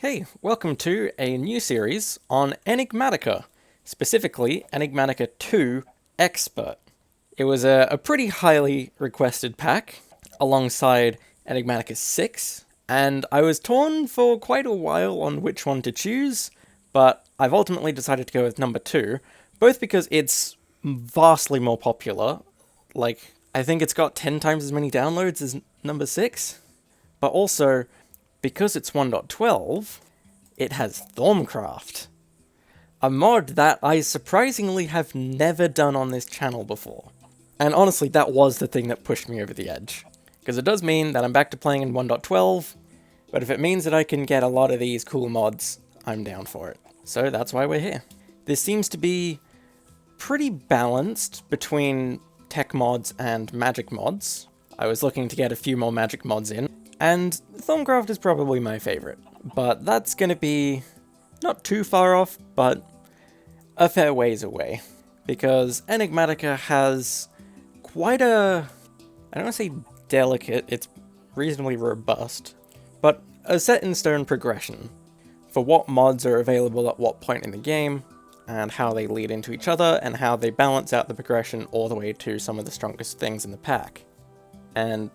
Hey, welcome to a new series on Enigmatica, specifically Enigmatica 2 Expert. It was a pretty highly requested pack, alongside Enigmatica 6, and I was torn for quite a while on which one to choose, but I've ultimately decided to go with number 2, both because it's vastly more popular, like, I think it's got 10 times as many downloads as number 6, but also, because it's 1.12, it has Thaumcraft, a mod that I surprisingly have never done on this channel before. And honestly, that was the thing that pushed me over the edge. Because it does mean that I'm back to playing in 1.12, but if it means that I can get a lot of these cool mods, I'm down for it. So that's why we're here. This seems to be pretty balanced between tech mods and magic mods. I was looking to get a few more magic mods in, and Thaumcraft is probably my favorite. But that's gonna be not too far off, but a fair ways away. Because Enigmatica has quite a, I don't want to say delicate, it's reasonably robust, but a set-in-stone progression for what mods are available at what point in the game, and how they lead into each other, and how they balance out the progression all the way to some of the strongest things in the pack. And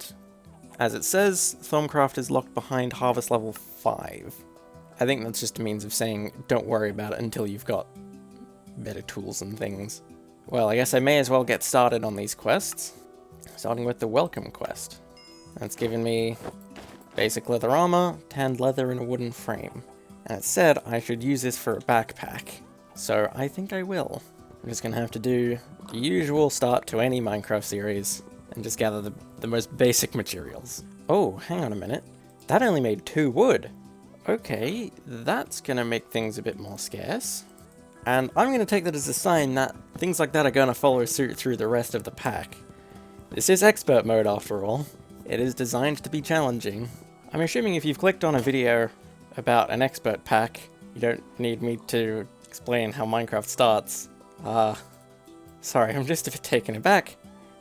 as it says, Thaumcraft is locked behind harvest level 5. I think that's just a means of saying don't worry about it until you've got better tools and things. Well, I guess I may as well get started on these quests, starting with the welcome quest. That's given me basic leather armor, tanned leather, and a wooden frame. And it said I should use this for a backpack, so I think I will. I'm just gonna have to do the usual start to any Minecraft series, and just gather the most basic materials. Oh, hang on a minute. That only made 2 wood. Okay, that's gonna make things a bit more scarce. And I'm gonna take that as a sign that things like that are gonna follow suit through the rest of the pack. This is expert mode after all. It is designed to be challenging. I'm assuming if you've clicked on a video about an expert pack, you don't need me to explain how Minecraft starts. Sorry, I'm just a bit taken aback.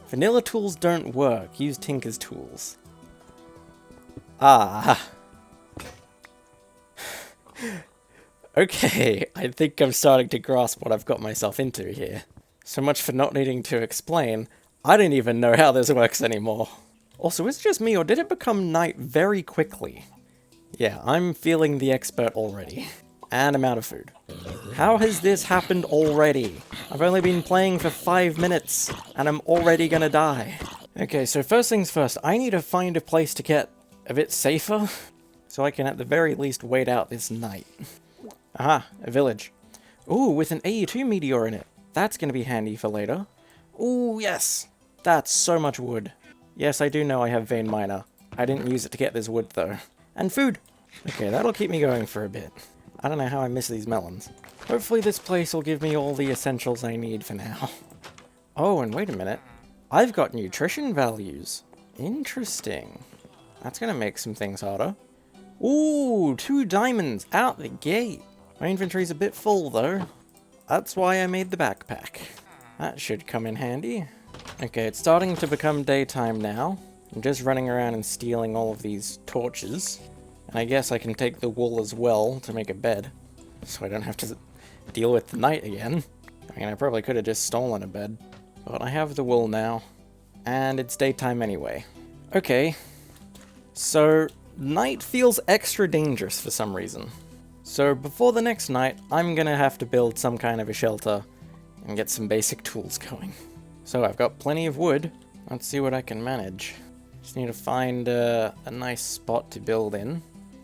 Vanilla tools don't work. Use Tinker's tools. Okay, I think I'm starting to grasp what I've got myself into here. So much for not needing to explain. I don't even know how this works anymore. Also, is it just me, or did it become night very quickly? Yeah, I'm feeling the expert already. And I'm out of food. How has this happened already? I've only been playing for 5 minutes, and I'm already gonna die. Okay, so first things first, I need to find a place to get a bit safer, so I can at the very least wait out this night. Aha, a village. Ooh, with an AE2 meteor in it. That's gonna be handy for later. Ooh, yes! That's so much wood. Yes, I do know I have vein miner. I didn't use it to get this wood, though. And food! Okay, that'll keep me going for a bit. I don't know how I miss these melons. Hopefully this place will give me all the essentials I need for now. Oh, and wait a minute. I've got nutrition values. Interesting. That's gonna make some things harder. Ooh, 2 diamonds out the gate. My inventory's a bit full, though. That's why I made the backpack. That should come in handy. Okay, it's starting to become daytime now. I'm just running around and stealing all of these torches. And I guess I can take the wool as well to make a bed, so I don't have to deal with the night again. I mean, I probably could have just stolen a bed, but I have the wool now, and it's daytime anyway. Okay, so night feels extra dangerous for some reason. So before the next night, I'm gonna have to build some kind of a shelter and get some basic tools going. So I've got plenty of wood. Let's see what I can manage. Just need to find a nice spot to build in.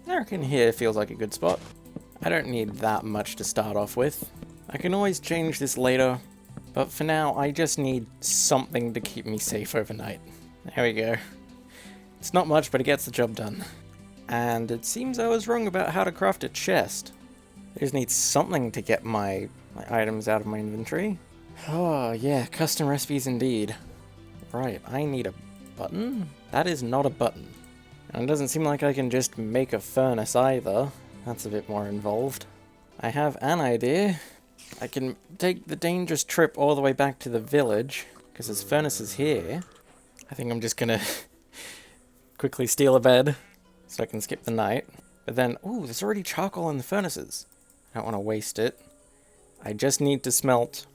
I reckon here feels like a good spot. I don't need that much to start off with. I can always change this later, but for now I just need something to keep me safe overnight. There we go. It's not much, but it gets the job done. And it seems I was wrong about how to craft a chest. I just need something to get my items out of my inventory. Oh yeah, custom recipes indeed. Right, I need a button? That is not a button. And it doesn't seem like I can just make a furnace either. That's a bit more involved. I have an idea. I can take the dangerous trip all the way back to the village, because there's furnaces here. I think I'm just gonna quickly steal a bed, so I can skip the night. But then, ooh, there's already charcoal in the furnaces. I don't want to waste it. I just need to smelt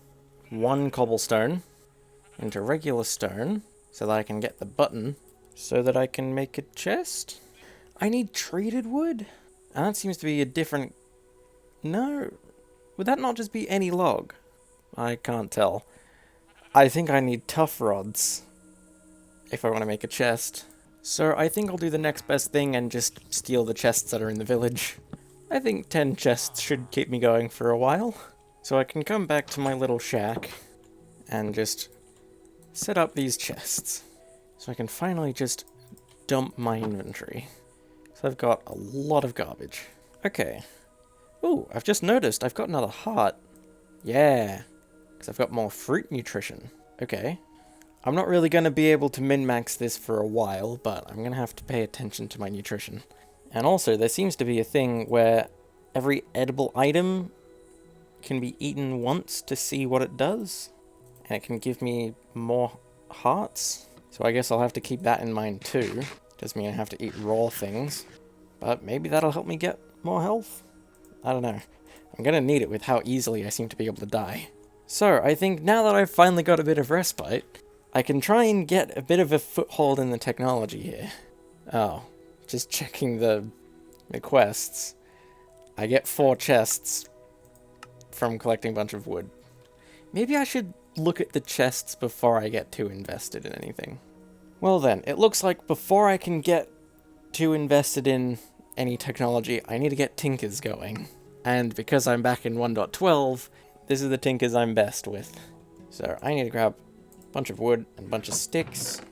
1 cobblestone into regular stone so that I can get the button so that I can make a chest. I need treated wood? And that seems to be a different... No. Would that not just be any log? I can't tell. I think I need tough rods if I want to make a chest. So I think I'll do the next best thing and just steal the chests that are in the village. I think 10 chests should keep me going for a while. So I can come back to my little shack and just set up these chests. So I can finally just dump my inventory. So I've got a lot of garbage. Okay. Ooh, I've just noticed I've got another heart. Yeah. Because I've got more fruit nutrition. Okay. I'm not really going to be able to min-max this for a while, but I'm going to have to pay attention to my nutrition. And also, there seems to be a thing where every edible item can be eaten once to see what it does. And it can give me more hearts. So I guess I'll have to keep that in mind too. Doesn't mean I have to eat raw things. But maybe that'll help me get more health? I don't know. I'm going to need it with how easily I seem to be able to die. So, I think now that I've finally got a bit of respite, I can try and get a bit of a foothold in the technology here. Oh, just checking the quests. I get 4 chests from collecting a bunch of wood. Maybe I should look at the chests before I get too invested in anything. Well then, it looks like before I can get too invested in any technology, I need to get Tinkers going. And because I'm back in 1.12, this is the Tinkers I'm best with. So I need to grab a bunch of wood and a bunch of sticks.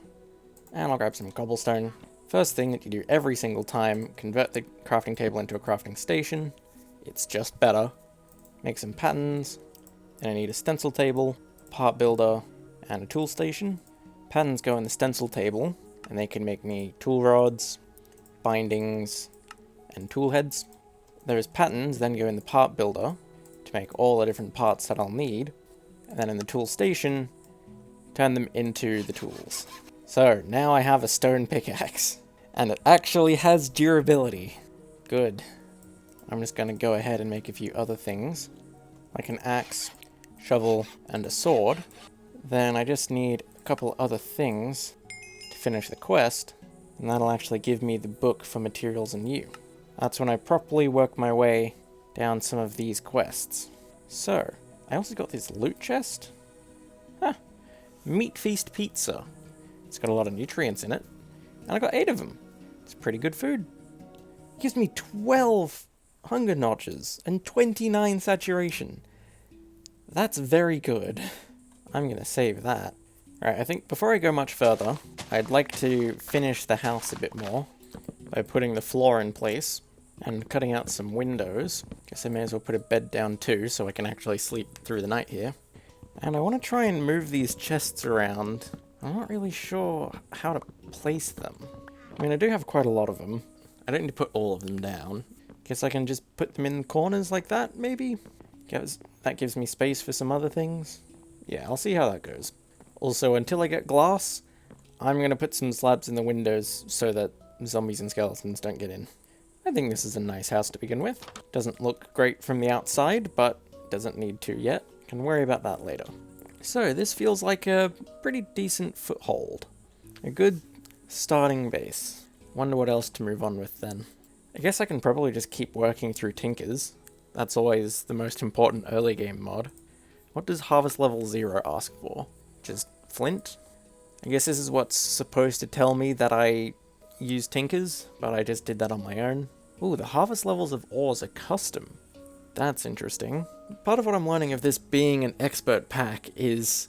And I'll grab some cobblestone. First thing that you do every single time, convert the crafting table into a crafting station. It's just better. Make some patterns. And I need a stencil table, part builder, and a tool station. Patterns go in the stencil table, and they can make me tool rods, bindings, and tool heads. Those patterns then go in the part builder to make all the different parts that I'll need, and then in the tool station, turn them into the tools. So, now I have a stone pickaxe, and it actually has durability. Good. I'm just going to go ahead and make a few other things, like an axe, shovel, and a sword. Then I just need a couple other things to finish the quest, and that'll actually give me the book for materials and you. That's when I properly work my way down some of these quests. So, I also got this loot chest. Huh. Meat Feast Pizza. It's got a lot of nutrients in it, and I got 8 of them. It's pretty good food. It gives me 12 hunger notches and 29 saturation. That's very good. I'm gonna save that. Alright, I think before I go much further, I'd like to finish the house a bit more by putting the floor in place and cutting out some windows. Guess I may as well put a bed down too, so I can actually sleep through the night here. And I want to try and move these chests around. I'm not really sure how to place them. I mean, I do have quite a lot of them. I don't need to put all of them down. Guess I can just put them in the corners like that, maybe? That gives me space for some other things. Yeah, I'll see how that goes. Also, until I get glass, I'm going to put some slabs in the windows so that zombies and skeletons don't get in. I think this is a nice house to begin with. Doesn't look great from the outside, but doesn't need to yet. Can worry about that later. So, this feels like a pretty decent foothold. A good starting base. Wonder what else to move on with then. I guess I can probably just keep working through Tinkers. That's always the most important early game mod. What does Harvest Level 0 ask for? Just flint? I guess this is what's supposed to tell me that I use Tinkers, but I just did that on my own. Ooh, the harvest levels of ores are custom. That's interesting. Part of what I'm learning of this being an expert pack is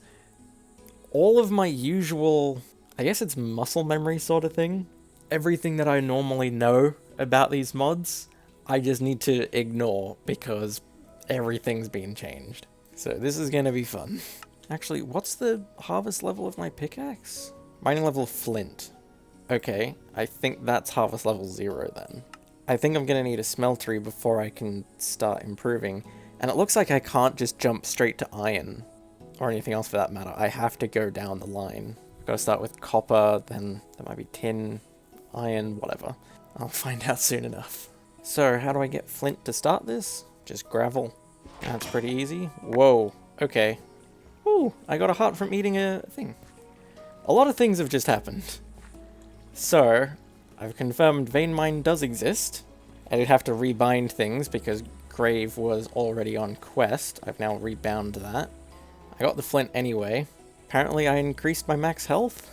all of my usual, I guess it's muscle memory sort of thing. Everything that I normally know about these mods, I just need to ignore because everything's been changed. So this is gonna be fun. Actually, what's the harvest level of my pickaxe? Mining level flint. Okay, I think that's harvest level 0 then. I think I'm gonna need a smeltery before I can start improving. And it looks like I can't just jump straight to iron, or anything else for that matter. I have to go down the line. I've gotta start with copper, then there might be tin, iron, whatever. I'll find out soon enough. So, how do I get flint to start this? Just gravel. That's pretty easy. Whoa, okay. Ooh, I got a heart from eating a thing. A lot of things have just happened. So, I've confirmed vein mine does exist. I did have to rebind things because Grave was already on quest. I've now rebound that. I got the flint anyway. Apparently I increased my max health.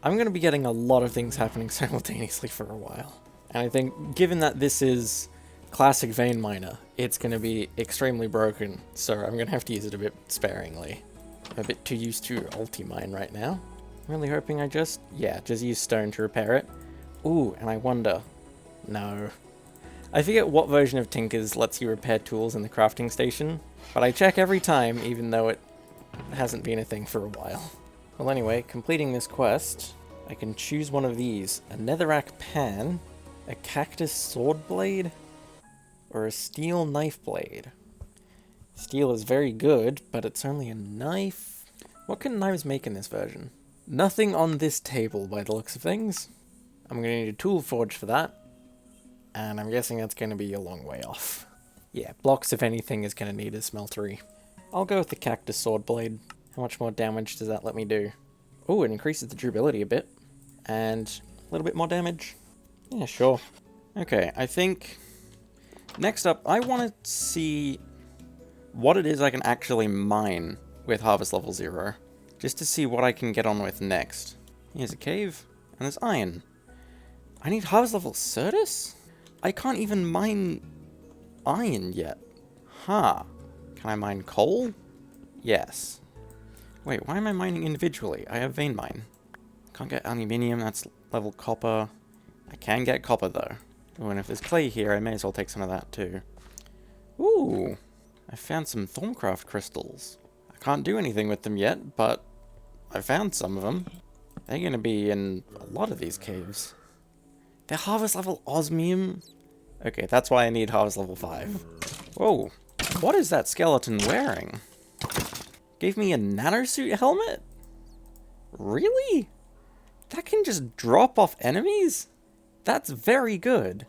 I'm going to be getting a lot of things happening simultaneously for a while. And I think, given that this is classic vein miner, it's going to be extremely broken, so I'm going to have to use it a bit sparingly. I'm a bit too used to ulti-mine right now. I'm really hoping I just use stone to repair it. Ooh, and I wonder... No. I forget what version of Tinker's lets you repair tools in the crafting station, but I check every time, even though it hasn't been a thing for a while. Well anyway, completing this quest, I can choose one of these. A netherrack pan, a cactus sword blade, or a steel knife blade. Steel is very good, but it's only a knife. What can knives make in this version? Nothing on this table by the looks of things. I'm going to need a tool forge for that. And I'm guessing that's going to be a long way off. Yeah, blocks, if anything, is going to need a smeltery. I'll go with the cactus sword blade. How much more damage does that let me do? Oh, it increases the durability a bit. And a little bit more damage. Yeah, sure. Okay, I think... Next up, I want to see what it is I can actually mine with Harvest Level 0. Just to see what I can get on with next. Here's a cave, and there's iron. I need Harvest Level Certus? I can't even mine iron yet. Huh. Can I mine coal? Yes. Wait, why am I mining individually? I have vein mine. Can't get aluminium, that's level copper. I can get copper though. Oh, and if there's clay here, I may as well take some of that too. Ooh, I found some Thorncraft crystals. I can't do anything with them yet, but I found some of them. They're gonna be in a lot of these caves. They're harvest level osmium? Okay, that's why I need harvest level 5. Whoa, what is that skeleton wearing? Gave me a nanosuit helmet? Really? That can just drop off enemies? That's very good.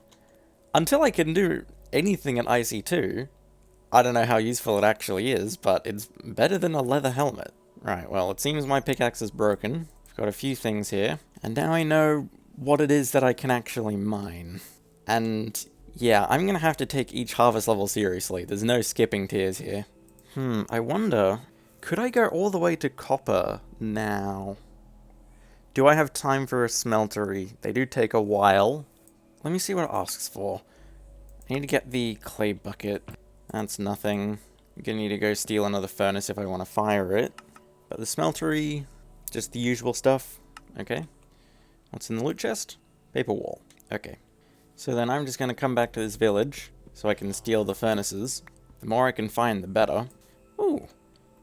Until I can do anything in IC2, I don't know how useful it actually is, but it's better than a leather helmet. Right, well, it seems my pickaxe is broken. I've got a few things here, and now I know what it is that I can actually mine. And yeah, I'm gonna have to take each harvest level seriously. There's no skipping tiers here. I wonder, could I go all the way to copper now? Do I have time for a smeltery? They do take a while. Let me see what it asks for. I need to get the clay bucket. That's nothing. I'm gonna need to go steal another furnace if I want to fire it. But the smeltery, just the usual stuff. Okay. What's in the loot chest? Paper wall. Okay. So then I'm just gonna come back to this village so I can steal the furnaces. The more I can find, the better. Ooh,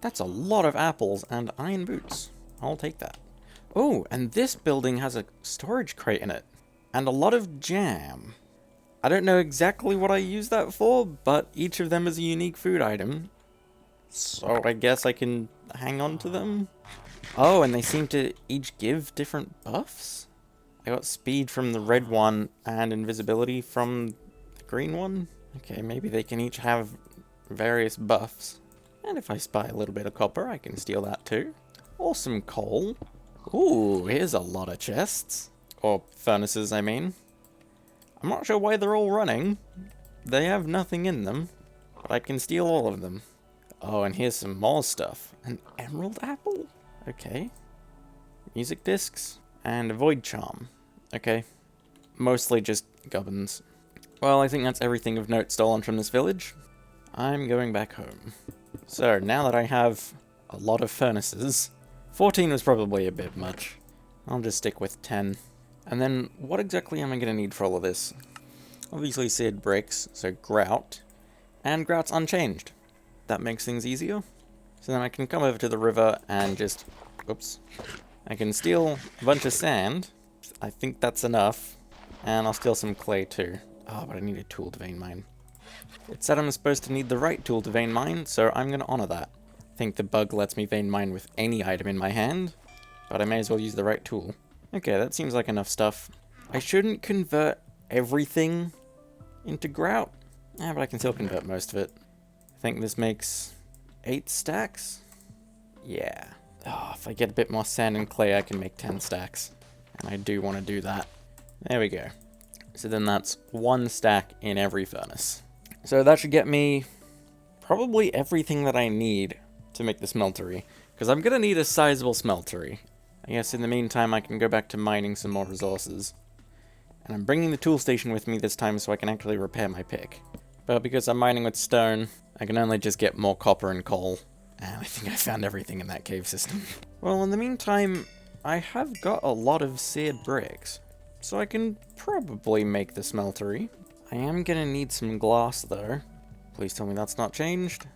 that's a lot of apples and iron boots. I'll take that. Oh, and this building has a storage crate in it. And a lot of jam. I don't know exactly what I use that for, but each of them is a unique food item. So I guess I can hang on to them. Oh, and they seem to each give different buffs? I got speed from the red one and invisibility from the green one. Okay, maybe they can each have various buffs. And if I spy a little bit of copper, I can steal that too. Or some coal. Ooh, here's a lot of chests. Or furnaces, I mean. I'm not sure why they're all running. They have nothing in them, but I can steal all of them. Oh, and here's some more stuff. An emerald apple? Okay. Music discs. And a void charm. Okay. Mostly just gubbins. Well, I think that's everything of note stolen from this village. I'm going back home. So, now that I have a lot of furnaces, 14 was probably a bit much. I'll just stick with 10. And then, what exactly am I going to need for all of this? Obviously seared bricks, so grout. And grout's unchanged. That makes things easier. So then I can come over to the river and just... Oops. I can steal a bunch of sand. I think that's enough. And I'll steal some clay too. Oh, but I need a tool to vein mine. It said I'm supposed to need the right tool to vein mine, so I'm going to honor that. I think the bug lets me vein mine with any item in my hand, but I may as well use the right tool. Okay, that seems like enough stuff. I shouldn't convert everything into grout. Yeah, but I can still convert most of it. I think this makes 8 stacks? Yeah. Oh, if I get a bit more sand and clay, I can make 10 stacks. And I do want to do that. There we go. So then that's 1 stack in every furnace. So that should get me probably everything that I need to make the smeltery. Because I'm going to need a sizable smeltery. I guess in the meantime I can go back to mining some more resources. And I'm bringing the tool station with me this time so I can actually repair my pick. But because I'm mining with stone, I can only just get more copper and coal. And I think I found everything in that cave system. Well, in the meantime, I have got a lot of seared bricks. So I can probably make the smeltery. I am gonna need some glass though. Please tell me that's not changed.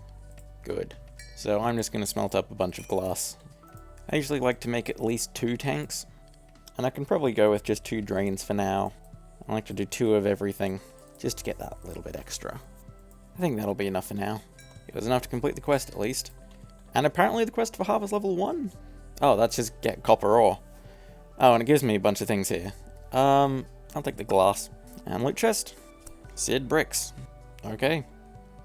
Good. So I'm just gonna smelt up a bunch of glass. I usually like to make at least 2 tanks. And I can probably go with just 2 drains for now. I like to do 2 of everything, just to get that little bit extra. I think that'll be enough for now. It was enough to complete the quest at least. And apparently the quest for harvest level 1. Oh, that's just get copper ore. Oh, and it gives me a bunch of things here. I'll take the glass. And loot chest. Seared bricks. Okay.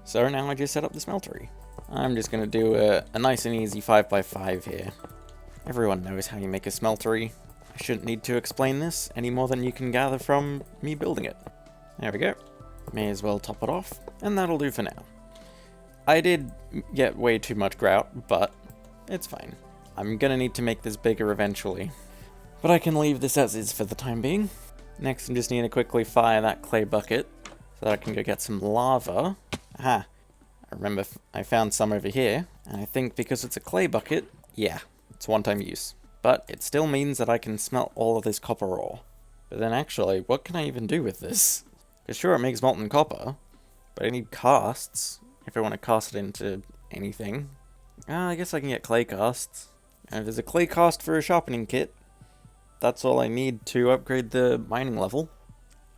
So now I just set up the smeltery. I'm just gonna do a nice and easy 5x5 here. Everyone knows how you make a smeltery. I shouldn't need to explain this any more than you can gather from me building it. There we go. May as well top it off, and that'll do for now. I did get way too much grout, but it's fine. I'm gonna need to make this bigger eventually. But I can leave this as is for the time being. Next, I just need to quickly fire that clay bucket, so that I can go get some lava. Aha! I remember I found some over here, and I think because it's a clay bucket, yeah, it's one-time use. But it still means that I can smelt all of this copper ore. But then actually, what can I even do with this? Because sure, it makes molten copper, but I need casts, if I want to cast it into anything. I guess I can get clay casts. And if there's a clay cast for a sharpening kit, that's all I need to upgrade the mining level.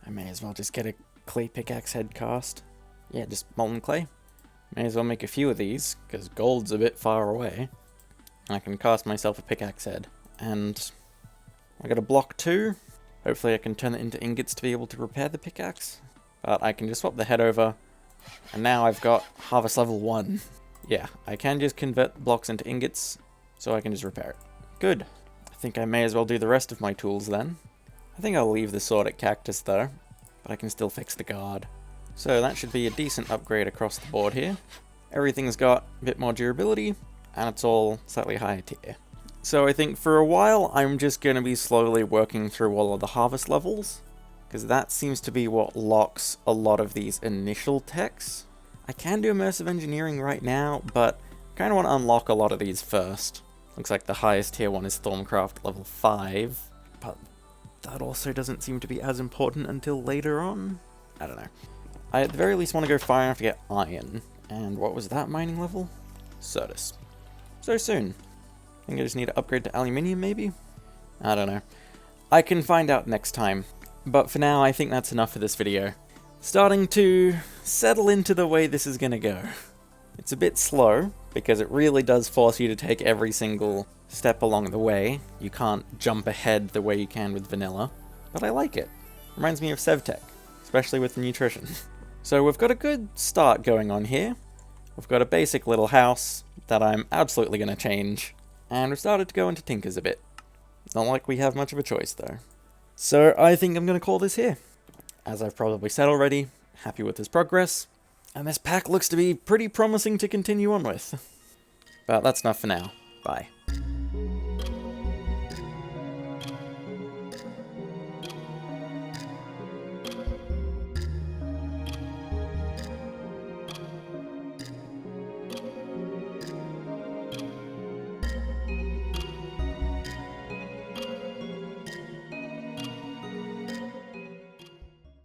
I may as well just get a clay pickaxe head cast. Yeah, just molten clay. May as well make a few of these, because gold's a bit far away. And I can cast myself a pickaxe head. And I got a block 2. Hopefully I can turn it into ingots to be able to repair the pickaxe. But I can just swap the head over. And now I've got harvest level 1. Yeah, I can just convert blocks into ingots, so I can just repair it. Good. I think I may as well do the rest of my tools then. I think I'll leave the sword at cactus though, but I can still fix the guard. So that should be a decent upgrade across the board here. Everything's got a bit more durability, and it's all slightly higher tier. So I think for a while I'm just going to be slowly working through all of the harvest levels, because that seems to be what locks a lot of these initial techs. I can do immersive engineering right now, but I kind of want to unlock a lot of these first. Looks like the highest tier one is Thorncraft level 5, but that also doesn't seem to be as important until later on. I don't know. I at the very least want to go far enough to get iron. And what was that mining level? Certus. So soon. I think I just need to upgrade to aluminium maybe? I don't know. I can find out next time. But for now, I think that's enough for this video. Starting to settle into the way this is going to go. It's a bit slow, because it really does force you to take every single step along the way. You can't jump ahead the way you can with vanilla. But I like it. Reminds me of SevTech, especially with the nutrition. So we've got a good start going on here. We've got a basic little house that I'm absolutely going to change. And we've started to go into Tinkers a bit. Not like we have much of a choice though. So I think I'm going to call this here. As I've probably said already, happy with this progress. And this pack looks to be pretty promising to continue on with. But that's enough for now. Bye.